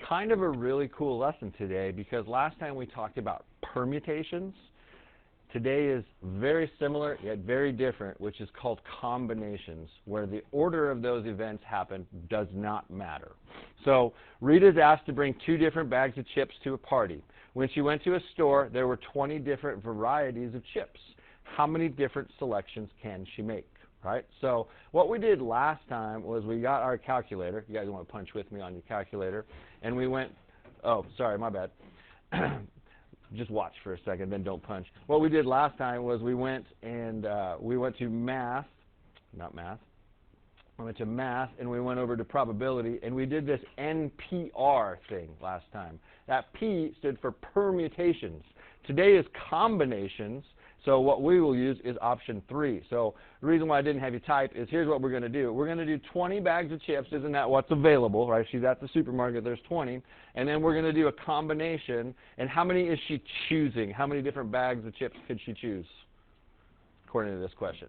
kind of a really cool lesson today because last time we talked about permutations. Today is very similar yet very different, which is called combinations, where the order of those events happen does not matter. So Rita's asked to bring 2 different bags of chips to a party. When she went to a store, there were 20 different varieties of chips. How many different selections can she make? Right? So what we did last time was we got our calculator. You guys want to punch with me on your calculator. And we went, oh, sorry, my bad. Just watch for a second, then don't punch. What we did last time was we went to math, not math. We went to math and we went over to probability and we did this NPR thing last time. That P stood for permutations. Today is combinations. So what we will use is option 3. So the reason why I didn't have you type is here's what we're going to do. We're going to do 20 bags of chips. Isn't that what's available? Right? She's at the supermarket. There's 20. And then we're going to do a combination. And how many is she choosing? How many different bags of chips could she choose, according to this question?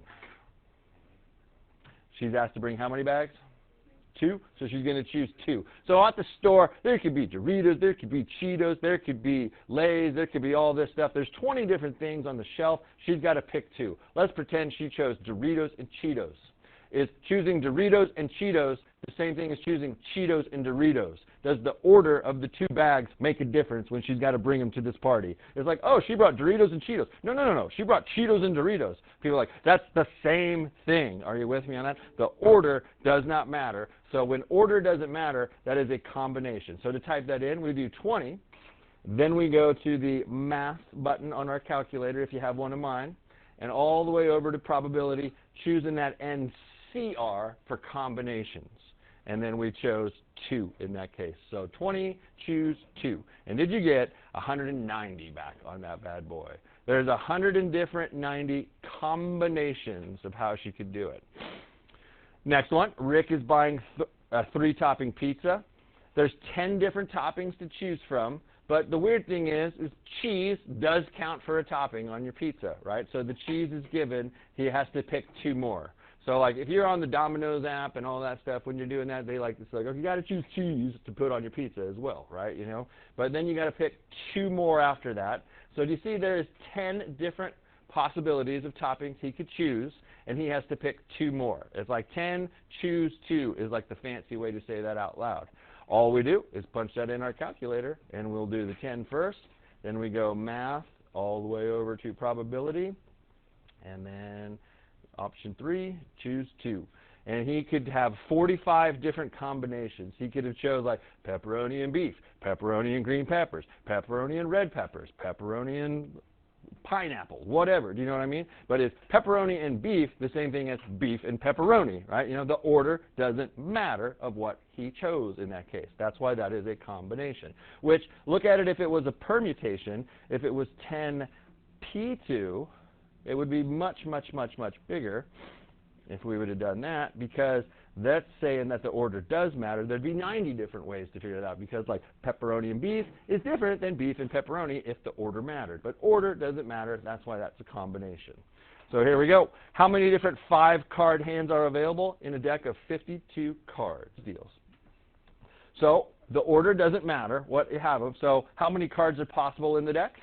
She's asked to bring how many bags? 2. So she's going to choose 2. So at the store, there could be Doritos, there could be Cheetos, there could be Lay's, there could be all this stuff. There's 20 different things on the shelf. She's got to pick 2. Let's pretend she chose Doritos and Cheetos. Is choosing Doritos and Cheetos the same thing as choosing Cheetos and Doritos? Does the order of the 2 bags make a difference when she's got to bring them to this party? It's like, oh, she brought Doritos and Cheetos. No, no, no, no. She brought Cheetos and Doritos. People are like, that's the same thing. Are you with me on that? The order does not matter. So when order doesn't matter, that is a combination. So to type that in, we do 20. Then we go to the math button on our calculator, if you have one of mine, and all the way over to probability, choosing that NCR for combinations. And then we chose 2 in that case. So 20, choose 2. And did you get 190 back on that bad boy? There's 190 combinations of how she could do it. Next one, Rick is buying a 3-topping pizza. There's 10 different toppings to choose from. But the weird thing is cheese does count for a topping on your pizza, right? So the cheese is given. He has to pick 2 more. So like if you're on the Domino's app and all that stuff, when you're doing that, they like to say, oh, you got to choose cheese to put on your pizza as well, right? You know. But then you got to pick 2 more after that. So do you see there's 10 different possibilities of toppings he could choose, and he has to pick 2 more. It's like 10, choose 2 is like the fancy way to say that out loud. All we do is punch that in our calculator, and we'll do the 10 first. Then we go math all the way over to probability, and then option 3, choose 2. And he could have 45 different combinations. He could have chose like pepperoni and beef, pepperoni and green peppers, pepperoni and red peppers, pepperoni and pineapple, whatever. Do you know what I mean? But is pepperoni and beef the same thing as beef and pepperoni, right? You know, the order doesn't matter of what he chose in that case. That's why that is a combination. Which, look at it if it was a permutation. If it was 10p2, it would be much, much, much, much bigger if we would have done that, because that's saying that the order does matter. There'd be 90 different ways to figure it out, because like pepperoni and beef is different than beef and pepperoni if the order mattered. But order doesn't matter. That's why that's a combination. So here we go. How many different 5-card hands are available in a deck of 52 cards? Deals. So the order doesn't matter what you have them. So how many cards are possible in the deck?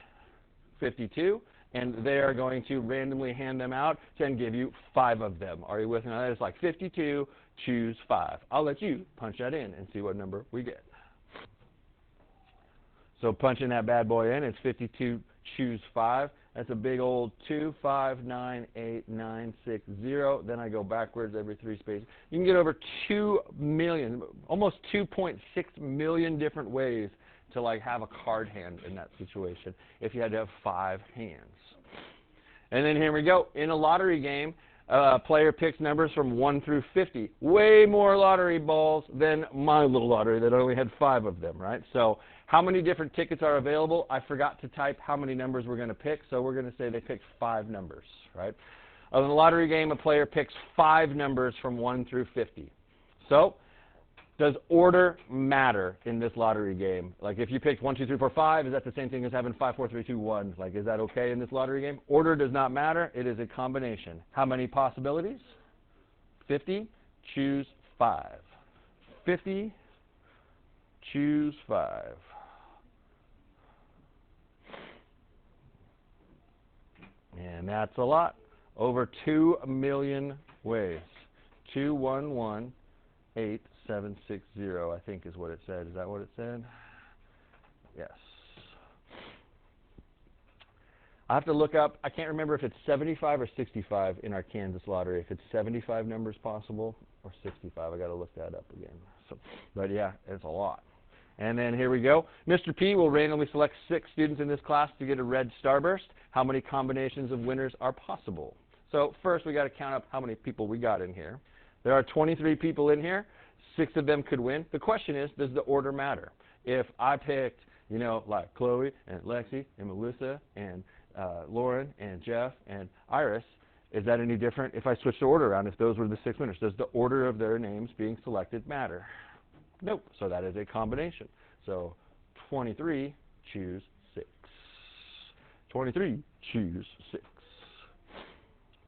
52. And they are going to randomly hand them out and give you 5 of them. Are you with me? That is like 52, choose 5. I'll let you punch that in and see what number we get. So punching that bad boy in, it's 52, choose 5. That's a big old 2, 5, 9, 8, 9, 6, 0. Then I go backwards every 3 spaces. You can get over 2 million, almost 2.6 million different ways to like have a card hand in that situation if you had to have 5 hands. And then here we go. In a lottery game, a player picks numbers from 1 through 50. Way more lottery balls than my little lottery that only had 5 of them, right? So how many different tickets are available? I forgot to type how many numbers we're going to pick, so we're going to say they picked 5 numbers, right? In a lottery game, a player picks 5 numbers from 1 through 50. So does order matter in this lottery game? Like if you picked 1, 2, 3, 4, 5, is that the same thing as having 5, 4, 3, 2, 1? Like, is that okay in this lottery game? Order does not matter. It is a combination. How many possibilities? 50. Choose 5. 50. choose 5. And that's a lot. Over 2 million ways. 2118760, I think is what it said. Is that what it said? Yes. I have to look up. I can't remember if it's 75 or 65 in our Kansas lottery. If it's 75 numbers possible or 65. I got to look that up again. So, but yeah, it's a lot. And then here we go. Mr. P will randomly select 6 students in this class to get a red starburst. How many combinations of winners are possible? So first we got to count up how many people we got in here. There are 23 people in here. 6 of them could win. The question is, does the order matter? If I picked, you know, like Chloe and Lexi and Melissa and Lauren and Jeff and Iris, is that any different if I switch the order around, if those were the 6 winners? Does the order of their names being selected matter? Nope. So that is a combination. So 23, choose 6. 23, choose 6.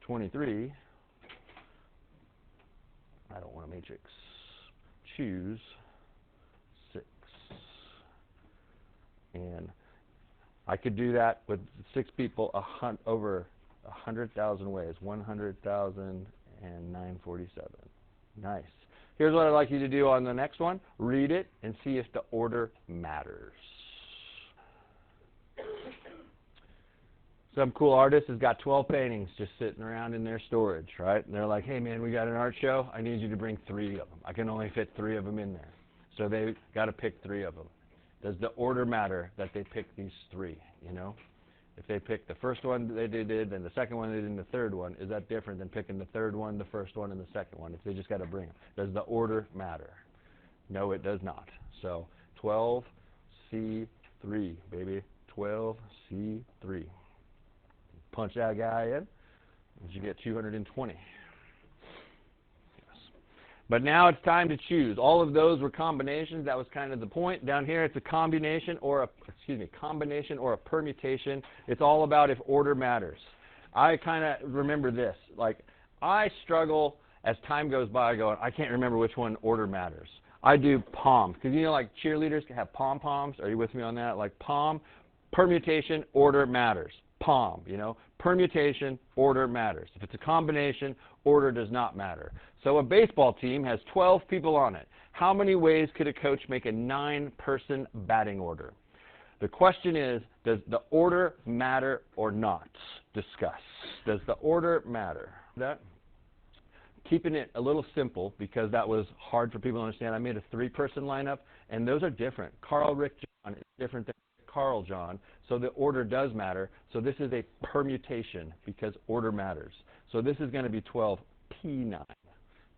23, I don't want a matrix, choose 6. And I could do that with 6 people over 100,000 ways, 100,947. Nice. Here's what I'd like you to do on the next one. Read it and see if the order matters. Some cool artist has got 12 paintings just sitting around in their storage, right? And they're like, hey, man, we got an art show. I need you to bring 3 of them. I can only fit 3 of them in there. So they got to pick 3 of them. Does the order matter that they pick these 3, you know? If they pick the first one they did, then the second one they did, and the third one, is that different than picking the third one, the first one, and the second one, if they just got to bring them? Does the order matter? No, it does not. So 12C3, baby. 12C3. Punch that guy in, and you get 220. But now it's time to choose. All of those were combinations. That was kind of the point. Down here it's a combination or a permutation. It's all about if order matters. I kind of remember this. Like, I struggle as time goes by going, I can't remember which one order matters. I do palms. Because you know, like cheerleaders can have pom-poms. Are you with me on that? Like palm, permutation, order matters. Palm, you know. Permutation, order matters. If it's a combination, order does not matter. So a baseball team has 12 people on it. How many ways could a coach make a 9-person batting order? The question is, does the order matter or not? Discuss. Does the order matter? That? Keeping it a little simple, because that was hard for people to understand. I made a 3-person lineup, and those are different. Carl, Rick, John is different than Carl, John. So the order does matter. So this is a permutation because order matters. So this is going to be 12P9.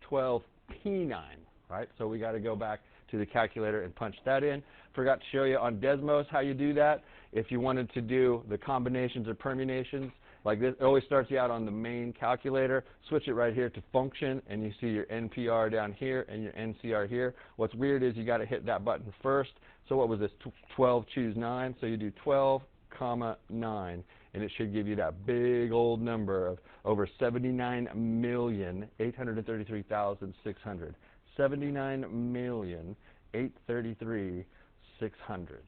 12P9, right? So we got to go back to the calculator and punch that in. Forgot to show you on Desmos how you do that. If you wanted to do the combinations or permutations, like this, it always starts you out on the main calculator. Switch it right here to function, and you see your NPR down here and your NCR here. What's weird is you got to hit that button first. So what was this? 12, choose 9. So you do 12, comma 9, and it should give you that big old number of over 79,833,600. 79,833,600.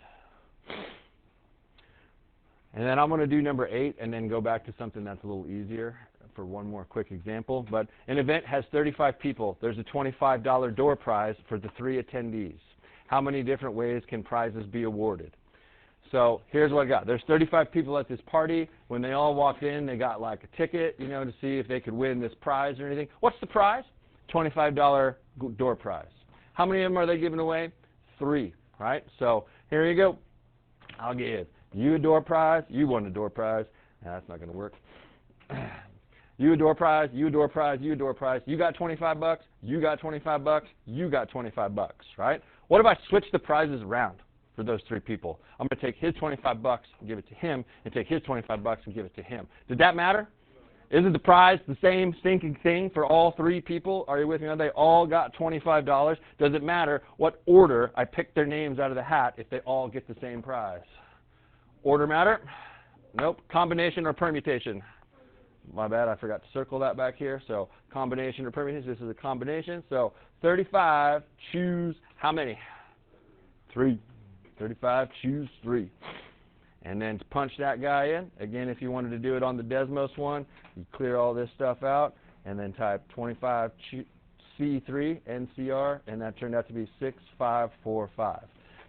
And then I'm going to do number 8 and then go back to something that's a little easier for one more quick example. But an event has 35 people. There's a $25 door prize for the 3 attendees. How many different ways can prizes be awarded? So here's what I got. There's 35 people at this party. When they all walked in, they got like a ticket, you know, to see if they could win this prize or anything. What's the prize? $25 door prize. How many of them are they giving away? 3, right? So here you go. I'll give you a door prize. You won a door prize. That's not going to work. You a door prize. You a door prize. You a door prize. You got 25 bucks. You got 25 bucks. You got 25 bucks, right? What if I switch the prizes around for those 3 people? I'm going to take his 25 bucks and give it to him, and take his 25 bucks and give it to him. Did that matter? Isn't the prize the same stinking thing for all 3 people? Are you with me? They all got $25. Does it matter what order I pick their names out of the hat if they all get the same prize? Order matter? Nope. Combination or permutation? My bad, I forgot to circle that back here. So combination or permutation, this is a combination. So 35, choose how many? 3. 35, choose 3. And then to punch that guy in, again, if you wanted to do it on the Desmos one, you clear all this stuff out, and then type 25 C3 NCR, and that turned out to be 6545.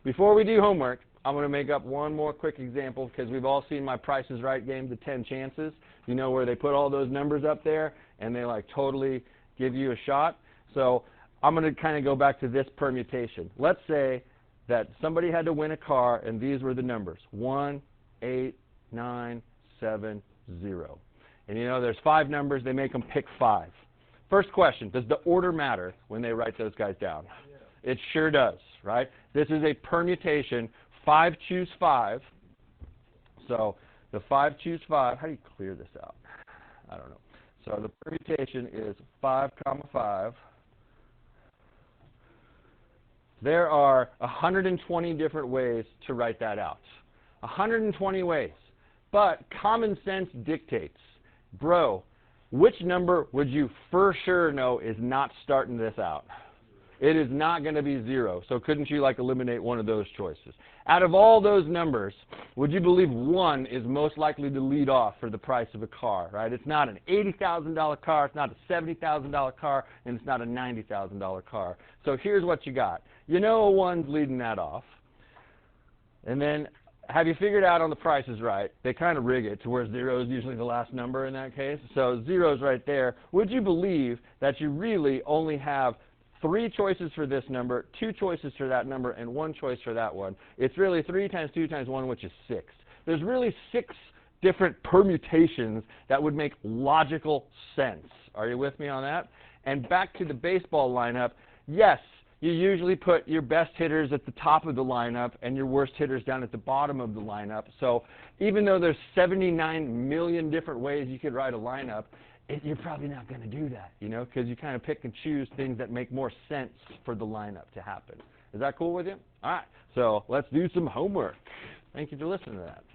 Before we do homework, I'm going to make up one more quick example because we've all seen my Price is Right game, the 10 chances. You know, where they put all those numbers up there and they like totally give you a shot. So I'm going to kind of go back to this permutation. Let's say that somebody had to win a car and these were the numbers: 1, 8, 9, 7, 0. And you know, there's 5 numbers. They make them pick 5. First question, does the order matter when they write those guys down? Yeah. It sure does, right? This is a permutation. 5 choose 5. So the 5 choose 5. How do you clear this out? I don't know. So the permutation is 5, 5. There are 120 different ways to write that out. 120 ways. But common sense dictates, bro, which number would you for sure know is not starting this out? It is not going to be 0. So couldn't you like eliminate one of those choices? Out of all those numbers, would you believe 1 is most likely to lead off for the price of a car, right? It's not an $80,000 car, it's not a $70,000 car, and it's not a $90,000 car. So here's what you got. You know a 1's leading that off. And then have you figured out on the Price is Right, they kind of rig it to where 0 is usually the last number in that case. So 0's right there. Would you believe that you really only have 3 choices for this number, 2 choices for that number, and 1 choice for that one? It's really 3 times 2 times 1, which is 6. There's really 6 different permutations that would make logical sense. Are you with me on that? And back to the baseball lineup, yes, you usually put your best hitters at the top of the lineup and your worst hitters down at the bottom of the lineup. So even though there's 79 million different ways you could write a lineup, you're probably not going to do that, you know, because you kind of pick and choose things that make more sense for the lineup to happen. Is that cool with you? All right, so let's do some homework. Thank you for listening to that.